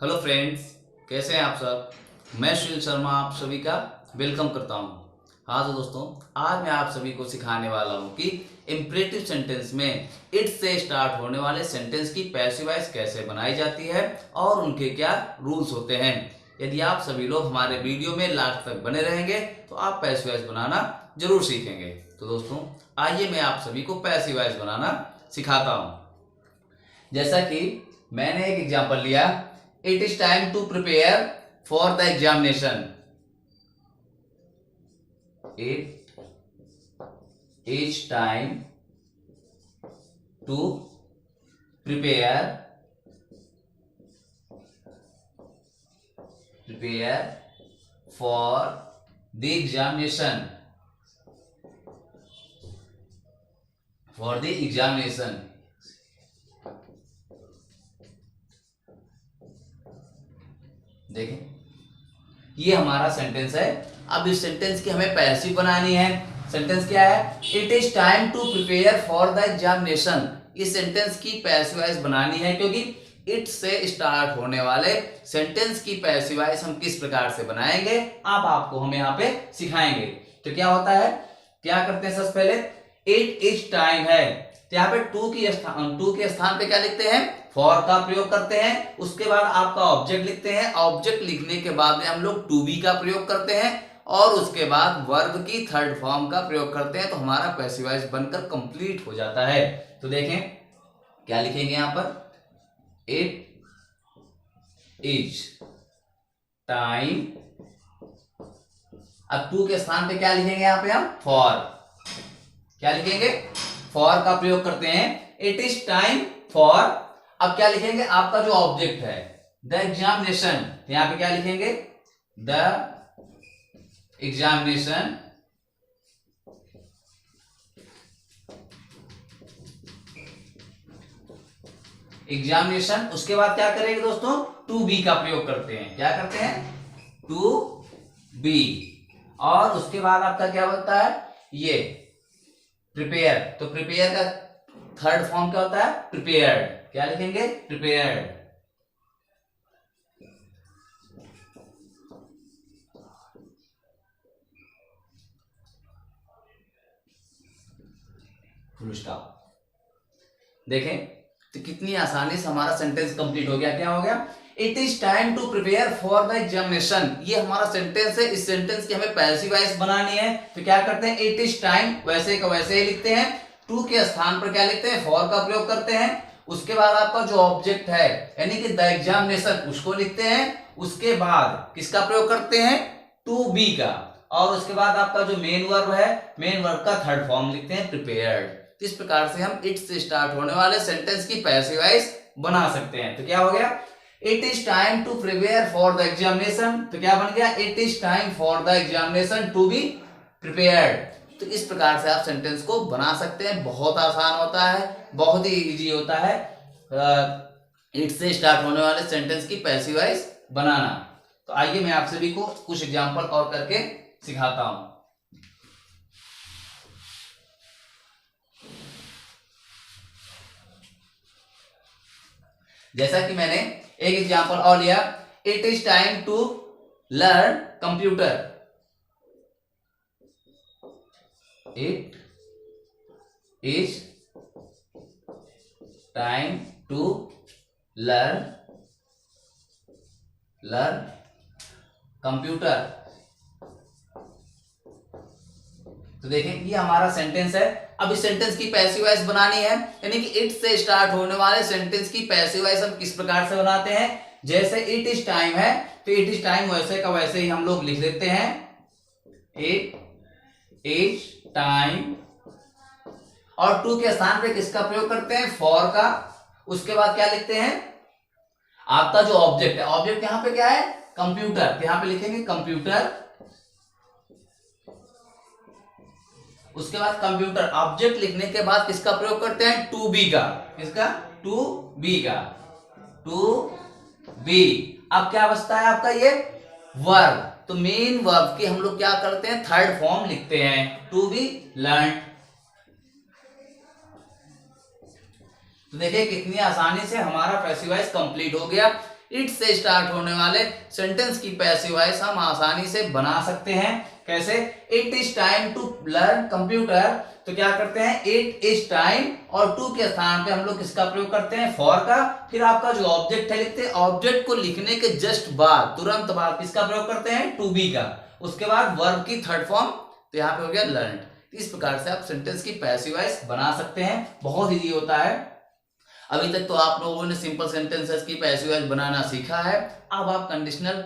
Hello friends, कैसे हैं आप सब। मैं सुनील शर्मा आप सभी का वेलकम करता हूं। हाँ तो दोस्तों, आज मैं आप सभी को सिखाने वाला हूं कि इम्परेटिव सेंटेंस में इट से स्टार्ट होने वाले सेंटेंस की पैसिव वॉइस कैसे बनाई जाती है और उनके क्या रूल्स होते हैं। यदि आप सभी लोग हमारे वीडियो में लास्ट तक बने रहेंगे तो आप पैसिव वॉइस बनाना जरूर सीखेंगे। तो दोस्तों, आइए मैं आप सभी को पैसिव वॉइस बनाना सिखाता हूं। जैसा कि मैंने एक एग्जांपल लिया, it is time to prepare for the examination. It is time to prepare for the examination. देखें, ये हमारा सेंटेंस है। अब इस सेंटेंस की हमें पैसिव बनानी है। सेंटेंस क्या है? It is time to prepare for the examination. इस सेंटेंस की पैसिव वॉइस बनानी है, क्योंकि इट से स्टार्ट होने वाले सेंटेंस की पैसिव वॉइस हम किस प्रकार से बनाएंगे अब आपको हम यहाँ पे सिखाएंगे। तो क्या होता है, क्या करते हैं, सबसे पहले इट इज टाइम है तो यहाँ पे टू के स्थान पे क्या लिखते हैं? फॉर का प्रयोग करते हैं। उसके बाद आपका ऑब्जेक्ट लिखते हैं। ऑब्जेक्ट लिखने के बाद में हम लोग टू बी का प्रयोग करते हैं और उसके बाद वर्ब की थर्ड फॉर्म का प्रयोग करते हैं, तो हमारा पैसिव वॉइस बनकर कंप्लीट हो जाता है। तो देखें क्या लिखेंगे यहाँ पर, इट इज टाइम। अब टू के स्थान पे क्या लिखेंगे यहाँ पे हम? फॉर। क्या लिखेंगे? फॉर का प्रयोग करते हैं। It is time for. अब क्या लिखेंगे? आपका जो ऑब्जेक्ट है द एग्जामिनेशन, यहां पे क्या लिखेंगे? The examination. उसके बाद क्या करेंगे दोस्तों? टू बी का प्रयोग करते हैं। क्या करते हैं? To be. और उसके बाद आपका क्या होता है? ये प्रिपेयर। तो प्रिपेयर का थर्ड फॉर्म क्या होता है? प्रिपेयर्ड। क्या लिखेंगे? प्रिपेयर्ड। Full stop. देखें तो कितनी आसानी से हमारा सेंटेंस कंप्लीट हो गया। क्या हो गया? It is time to prepare for the examination. ये हमारा सेंटेंस है। इस सेंटेंस की हमें पैसिव वॉइस बनानी है। तो क्या करते हैं? इट इज टाइम वैसे का वैसे ही लिखते हैं। टू के स्थान पर क्या लिखते हैं? फॉर का प्रयोग करते हैं। उसके बाद आपका जो ऑब्जेक्ट है यानी कि द एग्जामिनेशन, उसको लिखते हैं। उसके बाद किसका प्रयोग करते हैं? टू बी का। और उसके बाद आपका जो मेन वर्ब है, मेन वर्ब का थर्ड फॉर्म लिखते हैं, प्रिपेयर्ड। इस प्रकार से हम इट से स्टार्ट होने वाले सेंटेंस की पैसिव वॉइस बना सकते हैं। तो क्या हो गया? It is time to prepare for the examination. तो क्या बन गया? It is time for the examination to be prepared. तो इस प्रकार से आप सेंटेंस को बना सकते हैं। बहुत आसान होता है, बहुत ही इजी होता है इट से स्टार्ट होने वाले सेंटेंस की पैसिव वॉइस बनाना। तो आइए मैं आप सभी को कुछ एग्जांपल और करके सिखाता हूं। जैसा कि मैंने एक एग्जांपल और लिया, it is time to learn computer. It is time to learn computer. तो देखें ये हमारा सेंटेंस है। अब इस सेंटेंस की पैसिव वॉइस बनानी है, यानी कि इट से स्टार्ट होने वाले सेंटेंस की पैसिव वॉइस हम किस प्रकार से बनाते हैं? जैसे इट इज टाइम है तो इट इज टाइम वैसे का वैसे ही हम लोग लिख देते हैं, इट इज टाइम। और टू के स्थान पे किसका प्रयोग करते हैं? फॉर का। उसके बाद क्या लिखते हैं? आपका जो ऑब्जेक्ट है, ऑब्जेक्ट यहां पे क्या है? कंप्यूटर। यहां पे लिखेंगे कंप्यूटर। उसके बाद कंप्यूटर ऑब्जेक्ट लिखने के बाद किसका प्रयोग करते हैं? टू बी का। किसका? टू बी का। To be. अब क्या बचता है आपका? ये वर्ब। तो मेन वर्ब की हम लोग क्या करते हैं? थर्ड फॉर्म लिखते हैं, टू बी लर्न। तो देखिए कितनी आसानी से हमारा पैसिव वॉइस कंप्लीट हो गया। इट से स्टार्ट होने वाले सेंटेंस की पैसिव वॉइस हम आसानी से बना सकते हैं। कैसे? It is time to learn computer, तो क्या करते हैं, इट इज टाइम और टू के स्थान पे हम लोग किसका प्रयोग करते हैं, फॉर का। फिर आपका जो ऑब्जेक्ट है लिखते हैं, ऑब्जेक्ट को लिखने के जस्ट बाद, तुरंत बाद किसका प्रयोग करते हैं, टू बी का। उसके बाद वर्ब की थर्ड फॉर्म, तो यहाँ पे हो गया लर्न। इस प्रकार से आप सेंटेंस की पैसिव वॉइस बना सकते हैं, बहुत इजी होता है। अभी तक तो आप लोगों ने सिंपल सेंटेंसेस की पैसिव वॉइस बनाना सीखा है, अब आप कंडीशनल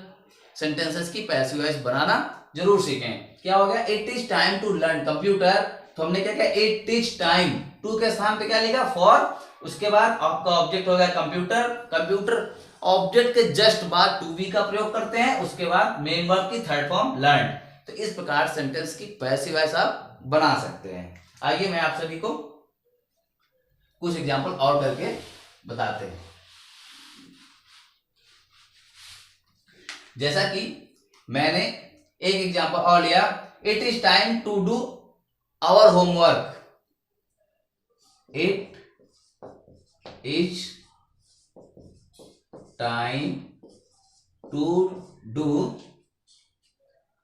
सेंटेंसेस की पैसिव वॉइस बनाना जरूर सीखें। क्या हो गया, it is time to learn computer, तो हमने क्या किया, इट इज टाइम, टू के स्थान पे क्या लिखा, फॉर। उसके बाद आपका ऑब्जेक्ट हो गया कंप्यूटर, कंप्यूटर ऑब्जेक्ट के जस्ट बाद टू बी का प्रयोग करते हैं, उसके बाद मेन वर्ब की थर्ड फॉर्म लर्न। तो इस प्रकार सेंटेंस की पैसिव वॉइस आप बना सकते हैं। आइए मैं आप सभी को कुछ एग्जांपल और करके बताते हैं। जैसा कि मैंने एक एग्जांपल और लिया, it is time to do our homework, it is time to do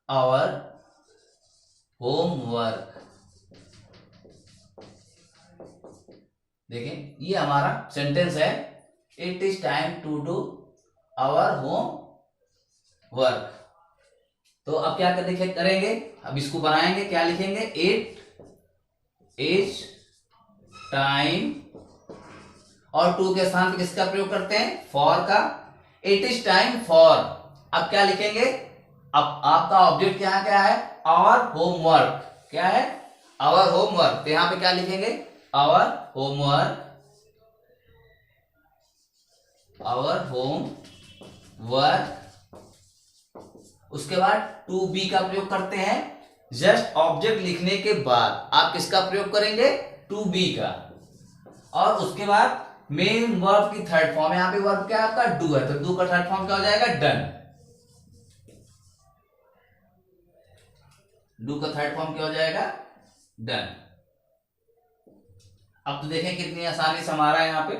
our homework. देखें, ये हमारा सेंटेंस है, it is time to do our homework. तो अब क्या करेंगे, अब इसको बनाएंगे, क्या लिखेंगे, इट इज टाइम और टू के स्थान पे किसका प्रयोग करते हैं, फॉर का। इट इज टाइम फॉर, अब क्या लिखेंगे, अब आपका ऑब्जेक्ट यहाँ क्या है, आवर होमवर्क, क्या है, आवर होमवर्क। तो यहां पे क्या लिखेंगे, आवर होमवर्क, आवर होमवर्क। उसके बाद टू बी का प्रयोग करते हैं, जस्ट ऑब्जेक्ट लिखने के बाद आप किसका प्रयोग करेंगे, टू बी का। और उसके बाद मेन वर्ब की थर्ड फॉर्म, यहां पे वर्ब क्या आपका, डू है, तो डू का थर्ड फॉर्म क्या हो जाएगा, डन। डू का थर्ड फॉर्म क्या हो जाएगा, डन। अब तो देखें कितनी आसानी से हमारा यहाँ पे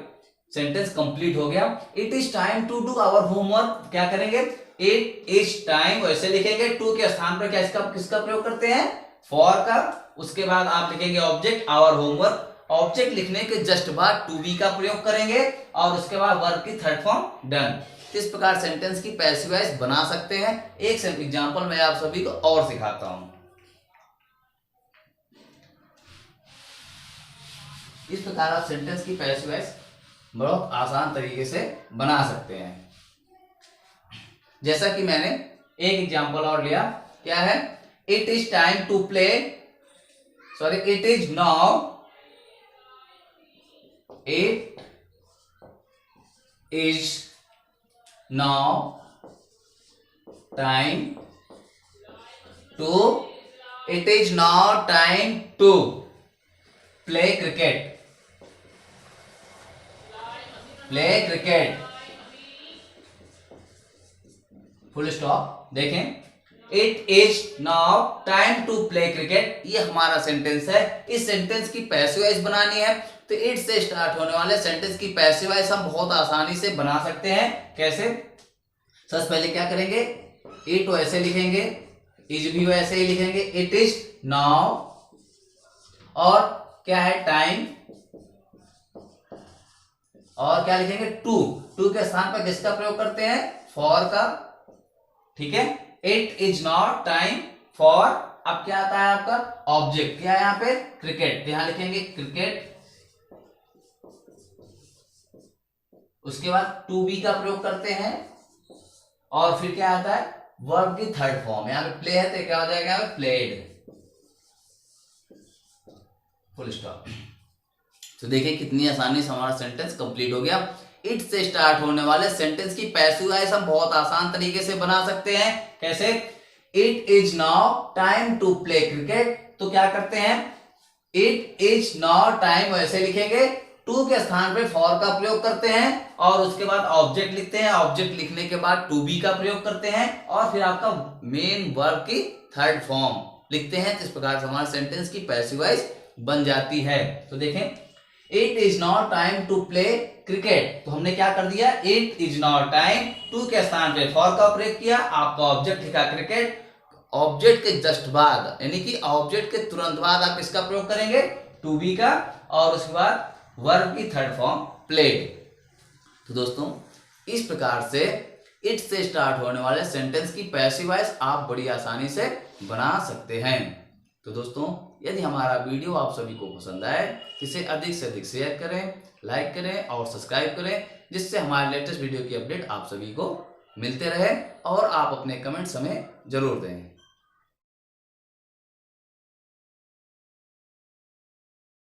सेंटेंस कंप्लीट हो गया। It is time to do our homework, क्या करेंगे, इट इज टाइम वैसे लिखेंगे, टू के स्थान पर क्या किसका प्रयोग करते हैं, फॉर का। उसके बाद आप लिखेंगे ऑब्जेक्ट आवर होमवर्क, ऑब्जेक्ट लिखने के जस्ट बाद टू बी का प्रयोग करेंगे, और उसके बाद वर्ब की थर्ड फॉर्म डन। इस प्रकार सेंटेंस की पैसिव वॉइस बना सकते हैं। एक एग्जांपल मैं आप सभी को और सिखाता हूं। इस प्रकार आप सेंटेंस की पैसिव वॉइस बहुत आसान तरीके से बना सकते हैं। जैसा कि मैंने एक एग्जांपल और लिया, क्या है, it is time to play, sorry, it is now, it is now time to, it is now time to play cricket, play cricket, full stop. देखें, it is now time to play cricket, ये हमारा sentence है। इस sentence की passive voice बनानी है, तो it से स्टार्ट होने वाले सेंटेंस की पैसिव वॉइस हम बहुत आसानी से बना सकते हैं। कैसे? सबसे पहले क्या करेंगे, इट वैसे लिखेंगे, इज भी वैसे ही लिखेंगे, इट इज नाउ, और क्या है, टाइम, और क्या लिखेंगे, टू, टू के स्थान पर किसका प्रयोग करते हैं, फॉर का। ठीक है, it is not time for, अब क्या आता है आपका ऑब्जेक्ट, क्या है यहाँ पे, क्रिकेट, यहां लिखेंगे क्रिकेट। उसके बाद टू बी का प्रयोग करते हैं, और फिर क्या आता है, वर्ब की थर्ड फॉर्म, यहाँ पे प्ले है तो क्या हो जाएगा, यहाँ पे प्लेड, फुल स्टॉप। तो देखिए कितनी आसानी से हमारा सेंटेंस कंप्लीट हो गया। इट से स्टार्ट होने वाले सेंटेंस की पैसिव वॉइस हम बहुत आसान तरीके से बना सकते हैं। कैसे? It is now time to play cricket, तो क्या करते हैं, इट इज नाउ टाइम वैसे लिखेंगे, टू के स्थान पे फॉर का प्रयोग करते हैं, और उसके बाद ऑब्जेक्ट लिखते हैं, ऑब्जेक्ट लिखने के बाद टू बी का प्रयोग करते हैं, और फिर आपका मेन वर्ब की थर्ड फॉर्म लिखते हैं। इस प्रकार से हमारे सेंटेंस की पैसिव वॉइस बन जाती है। तो देखें, it is not time to play cricket, तो हमने क्या कर दिया, it is not time to के स्थान पे फॉर का प्रयोग किया, आपका ऑब्जेक्ट लिखा क्रिकेट, ऑब्जेक्ट के जस्ट बाद यानी कि ऑब्जेक्ट के तुरंत बाद आप इसका प्रयोग करेंगे टू बी का, और उसके बाद वर्ब की थर्ड फॉर्म प्लेड। तो दोस्तों इस प्रकार से इट से स्टार्ट होने वाले सेंटेंस की पैसिव वॉइस आप बड़ी आसानी से बना सकते हैं। तो दोस्तों यदि हमारा वीडियो आप सभी को पसंद आए, इसे अधिक से अधिक शेयर करें, लाइक करें और सब्सक्राइब करें, जिससे हमारे लेटेस्ट वीडियो की अपडेट आप सभी को मिलते रहे, और आप अपने कमेंट्स हमें जरूर दें।